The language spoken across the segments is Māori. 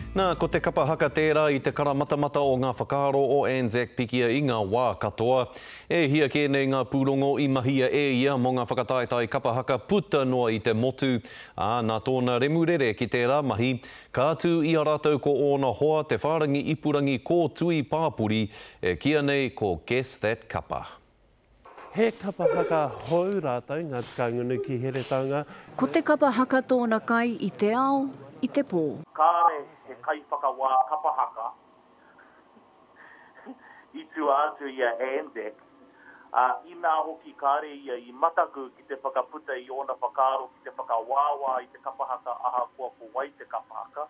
Nā, ko te kapa haka tērā i te karamatamata o ngā whakaaro o Anzac Pikia i ngā wā katoa. E hia kēnei ngā pūrongo i mahia e ia mō ngā whakataetai kapa haka puta noa i te motu. Nā tōna remurere ki tērā mahi, ka atu i a rātou ko ōna hoa te whārangi ipurangi ko tui pāpuri, kia nei ko Guess That Kapa. He kapa haka hou rātou ngā tika ngunu ki Heretaunga. Ko te kapa haka tōna kai i te ao, i te pō. Kāre he kaiwhakawā kapa haka i tua atu ia Anzac. I nā hoki kāre ia i mataku ki te whakaputa i ona whakaaro ki te whakawāwā i te kapa haka aha kua ko wai te kapa haka.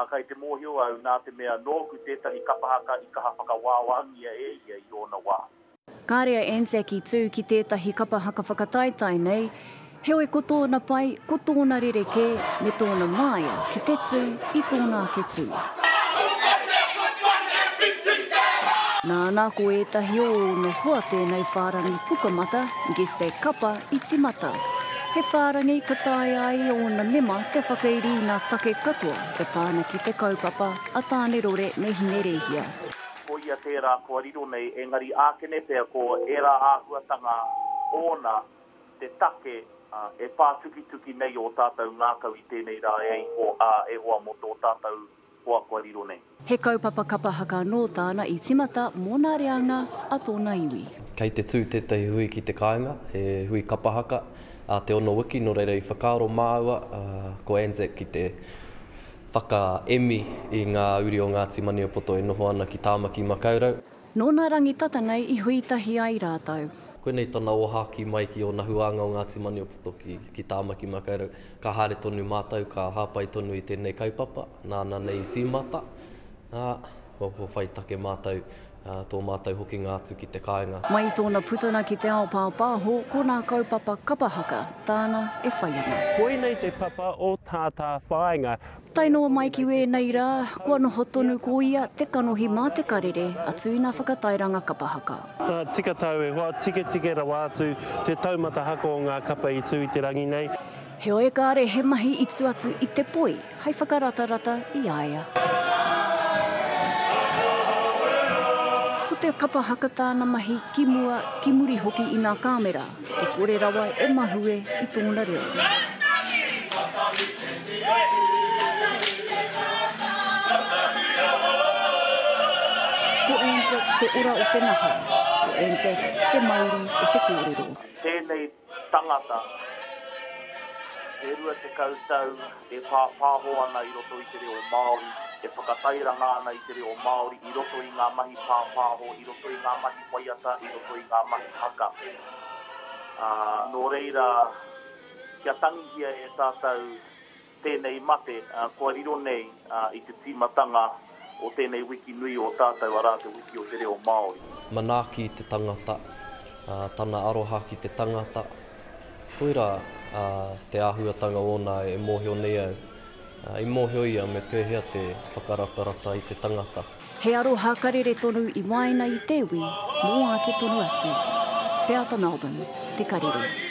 Kai te mōhio au nā te mea nōku tētahi kapa haka i kaha whakawāwangia e ia i ona wā. Kārea Anzac i tū ki tētahi kapa haka whakataitai nei, heoi ko tōna pai, ko tōna rereke, me tōna māia ki te tū i tōna ke tū. Nā ko etahi o no hoa tēnei whārangi pukamata, Guess That Kapa i timata. He whārangi ka tae ai o na mema te whakairi nā take katoa, e pāna ki te kaupapa a tāne rore me hinerehia. Ko ia tērā kua riro nei, engari ākene pēr ko era āhuatanga ona te take e pātuki nei o tātou ngākau i tēnei rā e hoa mo tō tātou kua riro nei. He kaupapa kapa haka nō tāna i timata mō nā reanga a tōna iwi. Kei te tū tētahi hui ki te kāinga, he hui kapa haka, te ono wiki no reira i whakaaro māua, ko Anzac ki te whaka-emi i ngā uri o Ngāti Maniapoto e noho ana ki Tāmaki Makaurau. Nō nā rangitata nei i huitahi ai rātou. Koenei tana o haki mai ki o na huanga o Ngāti Maniapoto ki Tāmaki Makaurau. Ka haere tonu mātou, ka hāpai tonu i tēnei kaupapa, nāna nei i tīmata. Ko whai take mātou, tō mātou hoki ngā atu ki te kāinga. Mai tōna putana ki te ao pāpāho, ko nā kaupapa kapa haka, tāna e whai ana. Koenei te papa o tātā whāinga. Tainoa mai ki wēnei rā, kua noho tonu ko ia te kanohi mā te karere atu i nā whakatairanga kapa haka. Tika tau e hoa, tike rawa atu te taumata hako o ngā kapa i tū i te rangi nei. He oe kāre he mahi i tū atu i te poi, hei whakarata i aia. Ko te kapa haka tāna mahi ki mua, ki muri hoki i nā kāmera, e kore rawa e mahue i tōna reo. Ko Anzac te ora o te naha, ko Anzac te mauri o te kōrero. Tēnei tangata, e rua te kautau, e pāho ana i roto i te reo Māori, e whakatairanga ana i te reo Māori, i roto i ngā mahi pāho, i roto i ngā mahi waiata, i roto i ngā mahi haka. Nō reira, kia tangihia e tātou tēnei mate, kua riro nei i te tīmatanga o tēnei wiki nui o tātou arā te wiki o te reo Māori. Manaaki te tangata, tana aroha ki te tangata. Koira te āhuatanga ona e mōhio nei au. I mōhio ia me pēhea te whakaratarata i te tangata. He aroha karere tonu i waina i te wi, mō ake tonu atu. Te ata Melbourne, te karere.